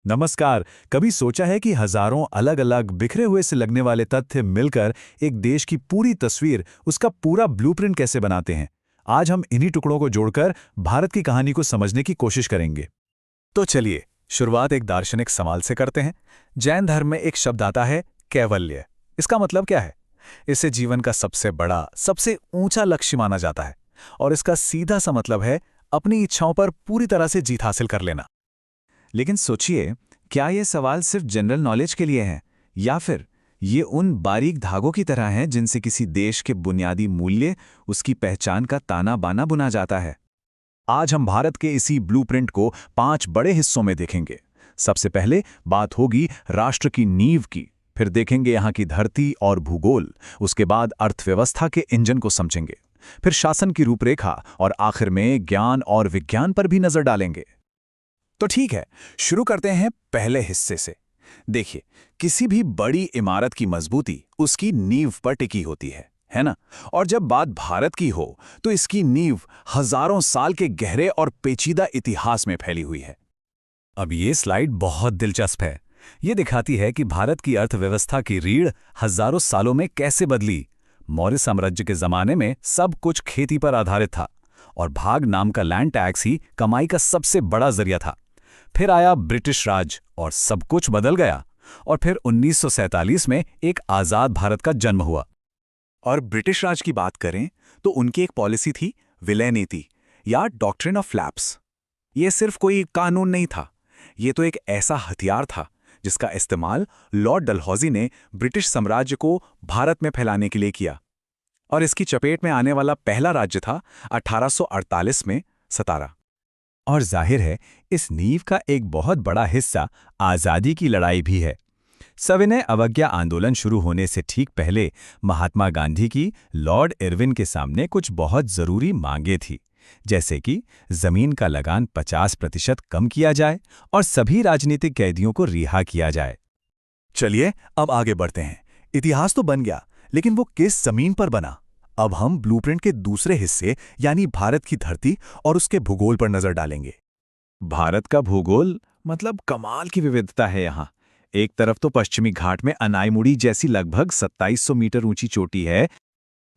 नमस्कार। कभी सोचा है कि हजारों अलग अलग बिखरे हुए से लगने वाले तथ्य मिलकर एक देश की पूरी तस्वीर, उसका पूरा ब्लूप्रिंट कैसे बनाते हैं? आज हम इन्हीं टुकड़ों को जोड़कर भारत की कहानी को समझने की कोशिश करेंगे। तो चलिए, शुरुआत एक दार्शनिक सवाल से करते हैं। जैन धर्म में एक शब्द आता है, कैवल्य। इसका मतलब क्या है? इसे जीवन का सबसे बड़ा, सबसे ऊंचा लक्ष्य माना जाता है और इसका सीधा सा मतलब है अपनी इच्छाओं पर पूरी तरह से जीत हासिल कर लेना। लेकिन सोचिए, क्या ये सवाल सिर्फ जनरल नॉलेज के लिए है या फिर ये उन बारीक धागों की तरह हैं जिनसे किसी देश के बुनियादी मूल्य, उसकी पहचान का ताना बाना बुना जाता है? आज हम भारत के इसी ब्लूप्रिंट को 5 बड़े हिस्सों में देखेंगे। सबसे पहले बात होगी राष्ट्र की नींव की, फिर देखेंगे यहाँ की धरती और भूगोल, उसके बाद अर्थव्यवस्था के इंजन को समझेंगे, फिर शासन की रूपरेखा और आखिर में ज्ञान और विज्ञान पर भी नजर डालेंगे। तो ठीक है, शुरू करते हैं पहले हिस्से से। देखिए, किसी भी बड़ी इमारत की मजबूती उसकी नींव पर टिकी होती है ना? और जब बात भारत की हो, तो इसकी नींव हजारों साल के गहरे और पेचीदा इतिहास में फैली हुई है। अब ये स्लाइड बहुत दिलचस्प है। ये दिखाती है कि भारत की अर्थव्यवस्था की रीढ़ हजारों सालों में कैसे बदली। मौर्य साम्राज्य के जमाने में सब कुछ खेती पर आधारित था और भाग नाम का लैंड टैक्स ही कमाई का सबसे बड़ा जरिया था। फिर आया ब्रिटिश राज और सब कुछ बदल गया, और फिर 1947 में एक आजाद भारत का जन्म हुआ। और ब्रिटिश राज की बात करें तो उनकी एक पॉलिसी थी, विलय नीति या डॉक्ट्रिन ऑफ लैप्स। ये सिर्फ कोई कानून नहीं था, ये तो एक ऐसा हथियार था जिसका इस्तेमाल लॉर्ड डलहौजी ने ब्रिटिश साम्राज्य को भारत में फैलाने के लिए किया। और इसकी चपेट में आने वाला पहला राज्य था 1848 में सतारा। और जाहिर है, इस नींव का एक बहुत बड़ा हिस्सा आज़ादी की लड़ाई भी है। सविनय अवज्ञा आंदोलन शुरू होने से ठीक पहले महात्मा गांधी की लॉर्ड इरविन के सामने कुछ बहुत जरूरी मांगें थी, जैसे कि जमीन का लगान 50% कम किया जाए और सभी राजनीतिक कैदियों को रिहा किया जाए। चलिए, अब आगे बढ़ते हैं। इतिहास तो बन गया, लेकिन वो किस जमीन पर बना? अब हम ब्लूप्रिंट के दूसरे हिस्से यानी भारत की धरती और उसके भूगोल पर नजर डालेंगे। भारत का भूगोल मतलब कमाल की विविधता है यहाँ। एक तरफ तो पश्चिमी घाट में अनाईमुड़ी जैसी लगभग 2700 मीटर ऊंची चोटी है,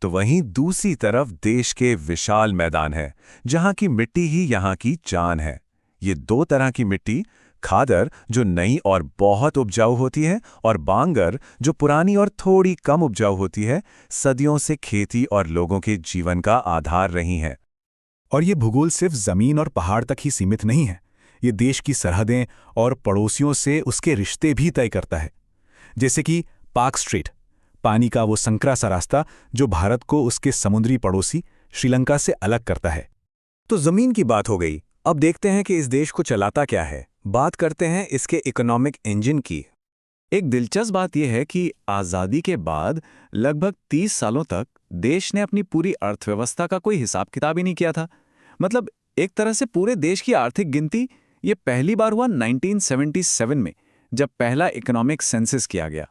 तो वहीं दूसरी तरफ देश के विशाल मैदान है, जहाँ की मिट्टी ही यहाँ की जान है। ये दो तरह की मिट्टी, खादर जो नई और बहुत उपजाऊ होती है, और बांगर जो पुरानी और थोड़ी कम उपजाऊ होती है, सदियों से खेती और लोगों के जीवन का आधार रही हैं। और ये भूगोल सिर्फ जमीन और पहाड़ तक ही सीमित नहीं है, ये देश की सरहदें और पड़ोसियों से उसके रिश्ते भी तय करता है। जैसे कि पाक स्ट्रेट, पानी का वो संकरा सा रास्ता जो भारत को उसके समुद्री पड़ोसी श्रीलंका से अलग करता है। तो जमीन की बात हो गई, अब देखते हैं कि इस देश को चलाता क्या है। बात करते हैं इसके इकोनॉमिक इंजन की। एक दिलचस्प बात यह है कि आज़ादी के बाद लगभग 30 सालों तक देश ने अपनी पूरी अर्थव्यवस्था का कोई हिसाब किताब ही नहीं किया था। मतलब एक तरह से पूरे देश की आर्थिक गिनती ये पहली बार हुआ 1977 में, जब पहला इकोनॉमिक सेंसस किया गया।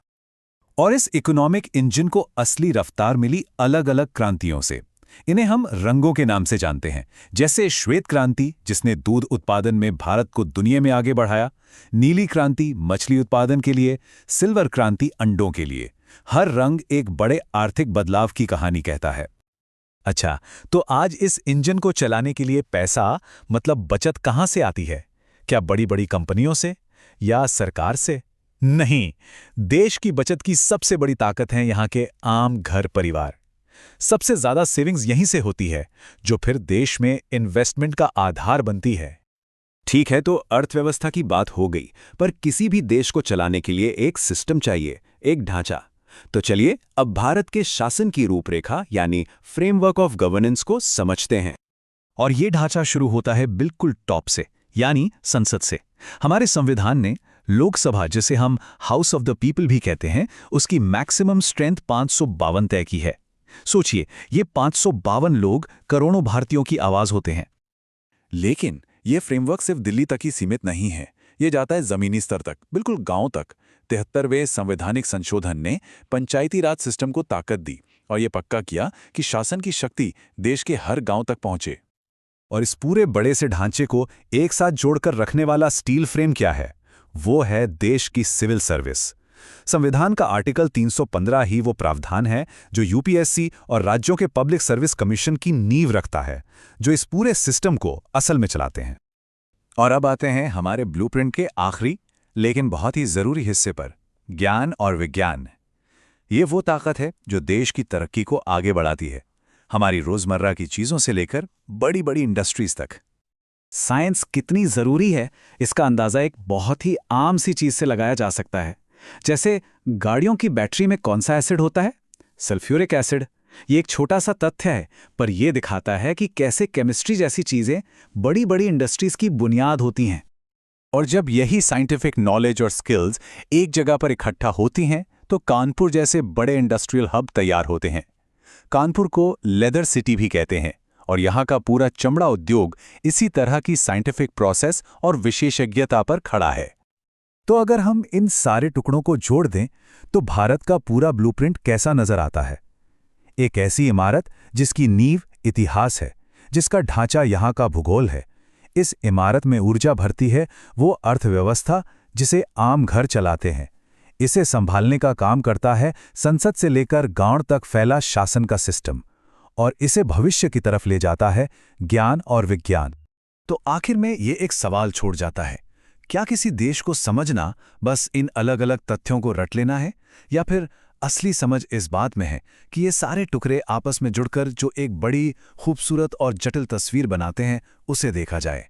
और इस इकोनॉमिक इंजन को असली रफ्तार मिली अलग अलग क्रांतियों से। इन्हें हम रंगों के नाम से जानते हैं, जैसे श्वेत क्रांति जिसने दूध उत्पादन में भारत को दुनिया में आगे बढ़ाया, नीली क्रांति मछली उत्पादन के लिए, सिल्वर क्रांति अंडों के लिए। हर रंग एक बड़े आर्थिक बदलाव की कहानी कहता है। अच्छा, तो आज इस इंजन को चलाने के लिए पैसा मतलब बचत कहाँ से आती है? क्या बड़ी बड़ी कंपनियों से या सरकार से? नहीं, देश की बचत की सबसे बड़ी ताकत है यहाँ के आम घर परिवार। सबसे ज्यादा सेविंग्स यहीं से होती है, जो फिर देश में इन्वेस्टमेंट का आधार बनती है। ठीक है, तो अर्थव्यवस्था की बात हो गई, पर किसी भी देश को चलाने के लिए एक सिस्टम चाहिए, एक ढांचा। तो चलिए अब भारत के शासन की रूपरेखा यानी फ्रेमवर्क ऑफ गवर्नेंस को समझते हैं। और ये ढांचा शुरू होता है बिल्कुल टॉप से, यानी संसद से। हमारे संविधान ने लोकसभा, जिसे हम हाउस ऑफ द पीपल भी कहते हैं, उसकी मैक्सिमम स्ट्रेंथ 552 तय की है। सोचिए, ये 552 लोग करोड़ों भारतीयों की आवाज होते हैं। लेकिन ये फ्रेमवर्क सिर्फ दिल्ली तक ही सीमित नहीं है, ये जाता है जमीनी स्तर तक, बिल्कुल गांव तक। 73वें संवैधानिक संशोधन ने पंचायती राज सिस्टम को ताकत दी और ये पक्का किया कि शासन की शक्ति देश के हर गांव तक पहुंचे। और इस पूरे बड़े से ढांचे को एक साथ जोड़कर रखने वाला स्टील फ्रेम क्या है? वो है देश की सिविल सर्विस। संविधान का आर्टिकल 315 ही वो प्रावधान है जो यूपीएससी और राज्यों के पब्लिक सर्विस कमीशन की नींव रखता है, जो इस पूरे सिस्टम को असल में चलाते हैं। और अब आते हैं हमारे ब्लूप्रिंट के आखिरी लेकिन बहुत ही जरूरी हिस्से पर, ज्ञान और विज्ञान। ये वो ताकत है जो देश की तरक्की को आगे बढ़ाती है, हमारी रोजमर्रा की चीजों से लेकर बड़ी बड़ी इंडस्ट्रीज तक। साइंस कितनी जरूरी है इसका अंदाजा एक बहुत ही आम सी चीज से लगाया जा सकता है। जैसे गाड़ियों की बैटरी में कौन सा एसिड होता है? Sulphuric acid. ये एक छोटा सा तथ्य है, पर यह दिखाता है कि कैसे केमिस्ट्री जैसी चीजें बड़ी बड़ी इंडस्ट्रीज की बुनियाद होती हैं। और जब यही साइंटिफिक नॉलेज और स्किल्स एक जगह पर इकट्ठा होती हैं तो कानपुर जैसे बड़े इंडस्ट्रियल हब तैयार होते हैं। कानपुर को लेदर सिटी भी कहते हैं और यहाँ का पूरा चमड़ा उद्योग इसी तरह की साइंटिफिक प्रोसेस और विशेषज्ञता पर खड़ा है। तो अगर हम इन सारे टुकड़ों को जोड़ दें तो भारत का पूरा ब्लूप्रिंट कैसा नजर आता है? एक ऐसी इमारत जिसकी नींव इतिहास है, जिसका ढांचा यहाँ का भूगोल है। इस इमारत में ऊर्जा भरती है वो अर्थव्यवस्था जिसे आम घर चलाते हैं। इसे संभालने का काम करता है संसद से लेकर गांव तक फैला शासन का सिस्टम, और इसे भविष्य की तरफ ले जाता है ज्ञान और विज्ञान। तो आखिर में ये एक सवाल छोड़ जाता है, क्या किसी देश को समझना बस इन अलग अलग तथ्यों को रट लेना है, या फिर असली समझ इस बात में है कि ये सारे टुकड़े आपस में जुड़कर जो एक बड़ी खूबसूरत और जटिल तस्वीर बनाते हैं उसे देखा जाए?